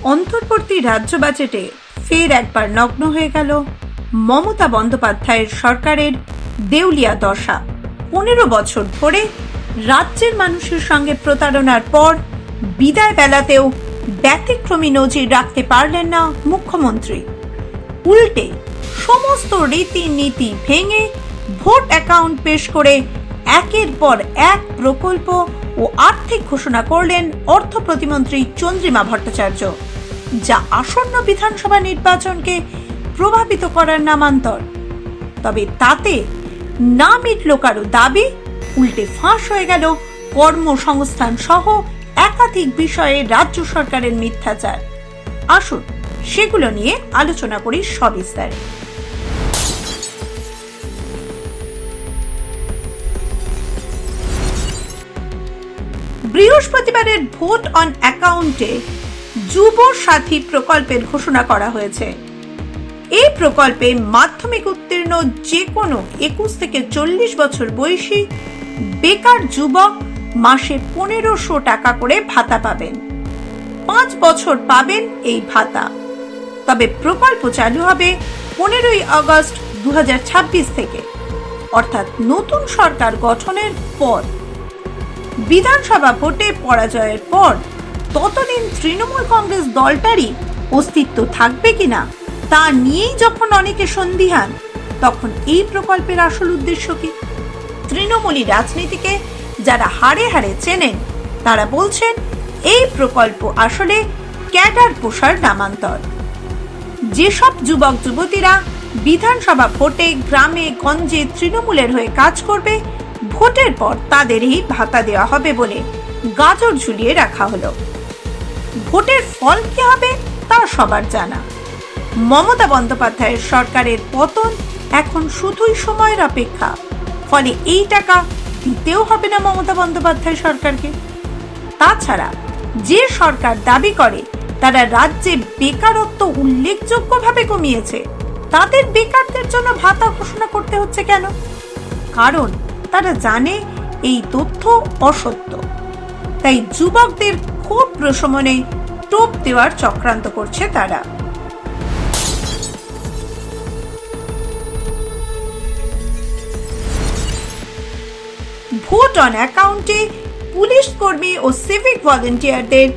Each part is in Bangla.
অন্তর্বর্তী রাজ্য বাজেটে ফের একবার নগ্ন হয়ে গেল মমতা বন্দ্যোপাধ্যায়ের সরকারের দেউলিয়া দশা। 15 বছর ধরে রাজ্যের মানুষের সঙ্গে প্রতারণার পর বিদায় বেলাতেও ব্যতিক্রমী নজির রাখতে পারলেন না মুখ্যমন্ত্রী। উল্টে সমস্ত রীতিনীতি ভেঙে ভোট অ্যাকাউন্ট পেশ করে একের পর এক প্রকল্প ও আর্থিক ঘোষণা করলেন অর্থ প্রতিমন্ত্রী চন্দ্রিমা ভট্টাচার্য, যা আসন্ন বিধানসভা নির্বাচনকে প্রভাবিত করার নামান্তর। তবে তাতে না মিটল কারো দাবি, উল্টে ফাঁস হয়ে গেল কর্মসংস্থান সহ একাধিক বিষয়ে রাজ্য সরকারের মিথ্যাচার। আসুন সেগুলো নিয়ে আলোচনা করি সবিস্তারে। বৃহস্পতিবারের ভোট অন অ্যাকাউন্টে যুব সাথী প্রকল্পের ঘোষণা করা হয়েছে। এই প্রকল্পে মাধ্যমিক উত্তীর্ণ যে কোনো 21 থেকে 40 বছর বয়সী বেকার যুবক মাসে 1500 টাকা করে ভাতা পাবেন। 5 বছর পাবেন এই ভাতা। তবে প্রকল্প চালু হবে 15 আগস্ট 2026 থেকে, অর্থাৎ নতুন সরকার গঠনের পর। বিধানসভা ভোটে পরাজয়ের পর ততদিন তৃণমূল কংগ্রেস দলটারই অস্তিত্ব থাকবে কিনা তা নিয়েই যখন অনেকে সন্দিহান, তখন এই প্রকল্পের আসল উদ্দেশ্য কি? তৃণমূলী রাজনীতিকে যারা হাড়ে হাড়ে চেনেন তারা বলছেন এই প্রকল্প আসলে ক্যাডার পোষার নামান্তর। যেসব যুবক যুবতীরা বিধানসভা ভোটে গ্রামে গঞ্জে তৃণমূলের হয়ে কাজ করবে, ভোটের পর তাদের এই ভাতা দেওয়া হবে বলে গাজর ঝুলিয়ে রাখা হলো। ভোটের ফল কি হবে তা সবার জানা। মমতা বন্দ্যোপাধ্যায়ের সরকারের পতন এখন শুধুই সময়ের অপেক্ষা। ফলে এই টাকা দিতেও হবে না মমতা বন্দ্যোপাধ্যায় সরকারকে। তাছাড়া যে সরকার দাবি করে তারা রাজ্যে বেকারত্ব উল্লেখযোগ্যভাবে কমিয়েছে, তাদের বেকারদের জন্য ভাতা ঘোষণা করতে হচ্ছে কেন? কারণ তারা জানে এই তথ্য অসত্য। তাই যুবকদের ক্ষোভ প্রশমনে টোপ দেওয়ার চক্রান্ত করছে তারা। ভোট অন অ্যাকাউন্টে পুলিশ কর্মী ও সিভিক ভলেন্টিয়ারদের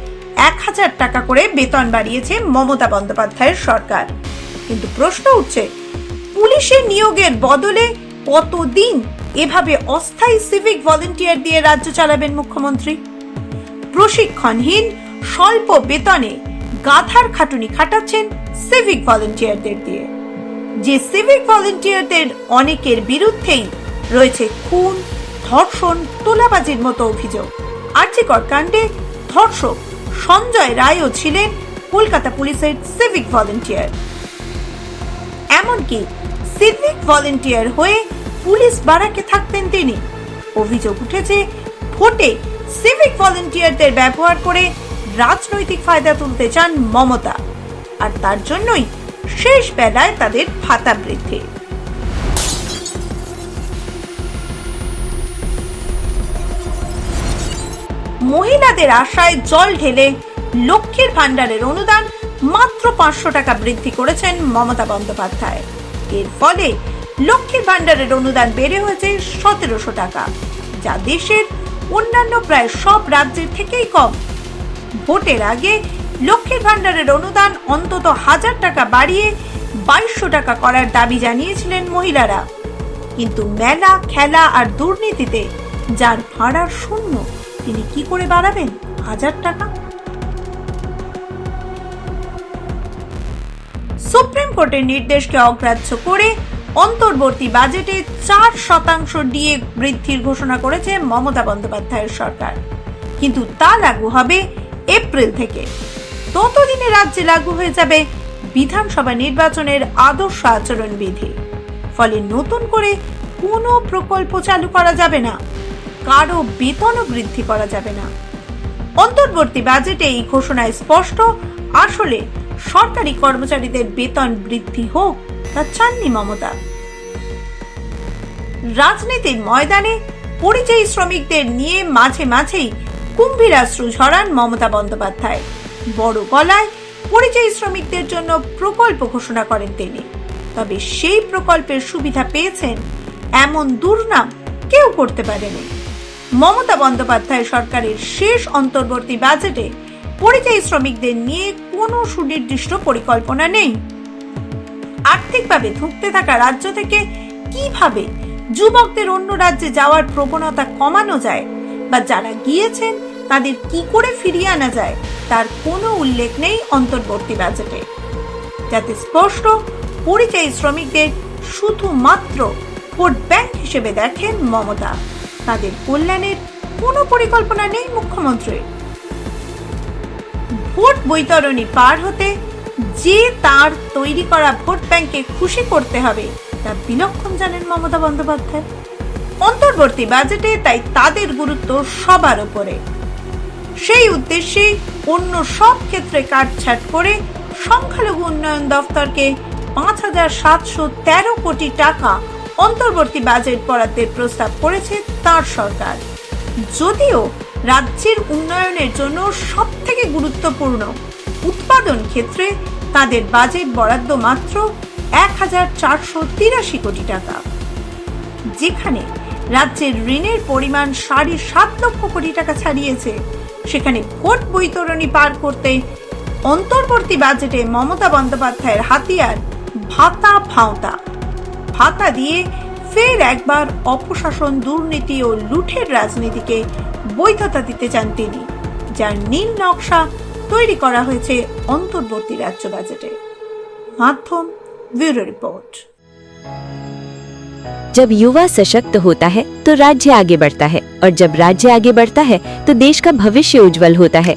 1000 টাকা করে বেতন বাড়িয়েছে মমতা বন্দ্যোপাধ্যায়ের সরকার। কিন্তু প্রশ্ন উঠছে, পুলিশের নিয়োগের বদলে কতদিন এভাবে অস্থায়ী সিভিক ভলেন্টিয়ার দিয়ে রাজ্য চালাবেন মুখ্যমন্ত্রী? প্রশিক্ষণহীন স্বল্প বেতনে গাধার খাটুনি খাটাচ্ছেন সিভিক ভলেন্টিয়ারদের দিয়ে। যে সিভিক ভলেন্টিয়ারদের অনেকের বিরুদ্ধেই রয়েছে খুন, ধর্ষণ, তোলাবাজির মতো অভিযোগ। আর্জিকর কাণ্ডে ধর্ষক সঞ্জয় রায়ও ছিলেন কলকাতা পুলিশের সিভিক ভলেন্টিয়ার। এমনকি সিভিক ভলেন্টিয়ার হয়ে পুলিশ বারাকে থাকতেন তিনি। অভিযোগ উঠেছে ভোটে সিভিক ভলেন্টিয়ারদের ব্যবহার করে রাজনৈতিক ফায়দা তুলতে চান মমতা, আর তার জন্যই শেষ বেলায় তাদের ভাতা বৃদ্ধি। মহিলাদের আশায় জল ঢেলে লক্ষ্মীর ভান্ডারের অনুদান মাত্র 500 টাকা বৃদ্ধি করেছেন মমতা বন্দ্যোপাধ্যায়। এর ফলে লক্ষ্মীর ভান্ডারের অনুদান বেড়ে হয়েছে 1700 টাকা, যা দেশের অন্যান্য প্রায় সব রাজ্যের থেকেই কম। ভোটের আগে লক্ষ্মীর ভান্ডারের অনুদান অন্তত 1000 টাকা বাড়িয়ে 2200 টাকা করার দাবি জানিয়েছিলেন মহিলারা। কিন্তু মেলা, খেলা আর দুর্নীতিতে যার ভাড়ার শূন্য, তিনি কি করে বাড়াবেন 1000 টাকা? সুপ্রিম কোর্টের নির্দেশকে অগ্রাহ্য করে অন্তর্বর্তী বাজেটে 4% ডিএ বৃদ্ধির ঘোষণা করেছে মমতা বন্দ্যোপাধ্যায়ের সরকার। কিন্তু তা লাগু হবে এপ্রিল থেকে। ততদিনে রাজ্যে লাগু হয়ে যাবে বিধানসভা নির্বাচনের আদর্শ আচরণ বিধি। ফলে নতুন করে কোনো প্রকল্প চালু করা যাবে না, কারো বেতনও বৃদ্ধি করা যাবে না। অন্তর্বর্তী বাজেটে এই ঘোষণায় স্পষ্ট, আসলে সরকারি কর্মচারীদের বেতন বৃদ্ধি হোক তা চাননি মমতা। রাজনীতির ময়দানে পরিযায়ী শ্রমিকদের নিয়ে মাঝে মাঝেই কুম্ভীরাশ্রু ঝরান মমতা বন্দ্যোপাধ্যায়। বড় গলায় পরিযায়ী শ্রমিকদের জন্য প্রকল্প ঘোষণা করেন তিনি। তবে সেই প্রকল্পের সুবিধা পেয়েছেন এমন দুর্নাম কেউ করতে পারেনি। মমতা বন্দ্যোপাধ্যায় সরকারের শেষ অন্তর্বর্তী বাজেটে পরিযায়ী শ্রমিকদের নিয়ে কোনো সুনির্দিষ্ট পরিকল্পনা নেই। আর্থিকভাবে ধুঁকতে থাকা রাজ্য থেকে কিভাবে যুবকদের অন্য রাজ্যে যাওয়ার প্রবণতা কমানো যায় বা যারা গিয়েছেন তাদের কি করে ফিরিয়ে আনা যায় তার কোনো উল্লেখ নেই অন্তর্বর্তী বাজেটে। যাতে স্পষ্ট পরিযায়ী শ্রমিকদের শুধুমাত্র ভোট ব্যাংক হিসেবে দেখেন মমতা। তাদের কল্যাণের কোনো পরিকল্পনা নেই মুখ্যমন্ত্রীর। ভোট বৈতরণী পার হতে যে তার তৈরি করা ভোট ব্যাংকে খুশি করতে হবে তা বিলক্ষণ জানেন মমতা বন্দ্যোপাধ্যায়। অন্তর্বর্তী বাজেটে তাই তাদের গুরুত্ব সবার উপরে। সেই উদ্দেশ্যে অন্য সব ক্ষেত্রে কাটছাট করে সংখ্যালঘু উন্নয়ন দফতরকে 5,713 কোটি টাকা অন্তর্বর্তী বাজেট বরাদ্দের প্রস্তাব করেছে তার সরকার। যদিও রাজ্যের উন্নয়নের জন্য সবথেকে গুরুত্বপূর্ণ উৎপাদন ক্ষেত্রে তাদের বাজেট বরাদ্দ মাত্র 1,483 কোটি টাকা। যেখানে রাজ্যের ঋণের পরিমাণ 7.5 লক্ষ কোটি টাকা ছাড়িয়েছে, সেখানে ভোট বৈতরণী পার করতে অন্তর্বর্তী বাজেটে মমতা বন্দ্যোপাধ্যায়ের হাতিয়ার ভাতা ভাঁওতা। ভাতা দিয়ে ফের একবার অপশাসন, দুর্নীতি ও লুঠের রাজনীতিকে বৈধতা দিতে চান তিনি, যার নীল নকশা তৈরি করা হয়েছে অন্তর্বর্তী রাজ্য বাজেটে। মাধ্যম ব্যুরো রিপোর্ট। जब युवा सशक्त होता है तो राज्य आगे बढ़ता है, और जब राज्य आगे बढ़ता है तो देश का भविष्य उज्जवल होता है।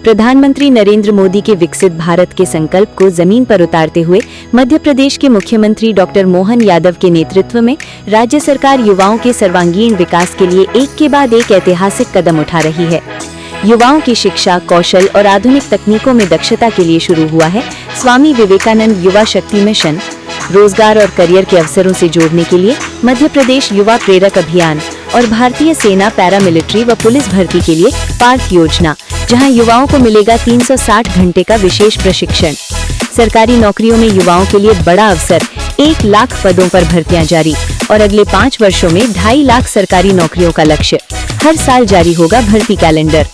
प्रधानमंत्री नरेंद्र मोदी के विकसित भारत के संकल्प को जमीन पर उतारते हुए मध्य प्रदेश के मुख्यमंत्री डॉक्टर मोहन यादव के नेतृत्व में राज्य सरकार युवाओं के सर्वांगीण विकास के लिए एक के बाद एक ऐतिहासिक कदम उठा रही है। युवाओं की शिक्षा, कौशल और आधुनिक तकनीकों में दक्षता के लिए शुरू हुआ है स्वामी विवेकानंद युवा शक्ति मिशन। रोजगार और करियर के अवसरों से जोड़ने के लिए मध्य प्रदेश युवा प्रेरक अभियान और भारतीय सेना, पैरामिलिट्री व पुलिस भर्ती के लिए पार्थ योजना, जहां युवाओं को मिलेगा 360 घंटे का विशेष प्रशिक्षण। सरकारी नौकरियों में युवाओं के लिए बड़ा अवसर, 1 लाख पदों पर भर्तियां जारी, और अगले 5 वर्षों में 2.5 लाख सरकारी नौकरियों का लक्ष्य। हर साल जारी होगा भर्ती कैलेंडर।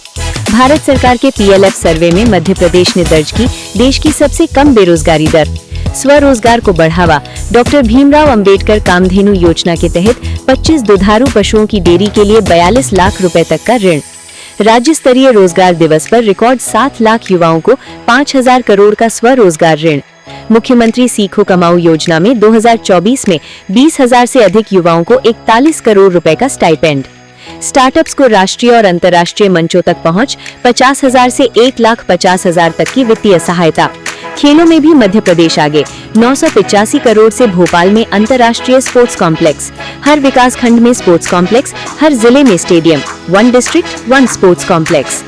भारत सरकार के PLF सर्वे में मध्य प्रदेश ने दर्ज की देश की सबसे कम बेरोजगारी दर। स्वरोजगार को बढ़ावा, डॉक्टर भीमराव अंबेडकर कामधेनु योजना के तहत 25 दुधारू पशुओं की डेयरी के लिए 42 लाख रुपए तक का ऋण। राज्य स्तरीय रोजगार दिवस पर रिकॉर्ड 7 लाख युवाओं को 5,000 करोड़ का स्वरोजगार ऋण। मुख्यमंत्री सीखो कमाओ योजना में 2024 में 20,000 से अधिक युवाओं को 41 करोड़ रुपए का स्टाइपेंड। स्टार्टअप्स को राष्ट्रीय और अंतर्राष्ट्रीय मंचों तक पहुंच, 50,000 से 1,50,000 तक की वित्तीय सहायता। खेलों में भी मध्य प्रदेश आगे, 985 करोड़ से भोपाल में अंतर्राष्ट्रीय स्पोर्ट्स कॉम्प्लेक्स। हर विकास खंड में स्पोर्ट्स कॉम्प्लेक्स, हर जिले में स्टेडियम, 1 डिस्ट्रिक्ट 1 स्पोर्ट्स कॉम्प्लेक्स।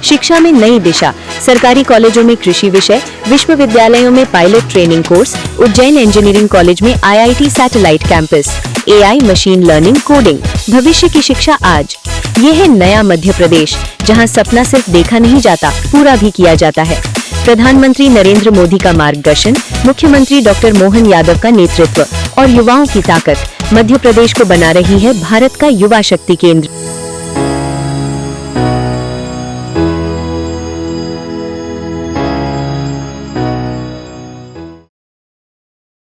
शिक्षा में नई दिशा, सरकारी कॉलेजों में कृषि विषय, विश्वविद्यालयों में pilot training course, Ujjain engineering college में IIT satellite campus, AI, machine learning, coding. भविष्य की शिक्षा आज। ये है नया मध्य प्रदेश, जहां सपना सिर्फ देखा नहीं जाता, पूरा भी किया जाता है। प्रधानमंत्री नरेंद्र मोदी का मार्गदर्शन, मुख्यमंत्री डॉक्टर मोहन यादव का नेतृत्व और युवाओं की ताकत मध्य प्रदेश को बना रही है भारत का युवा शक्ति केंद्र।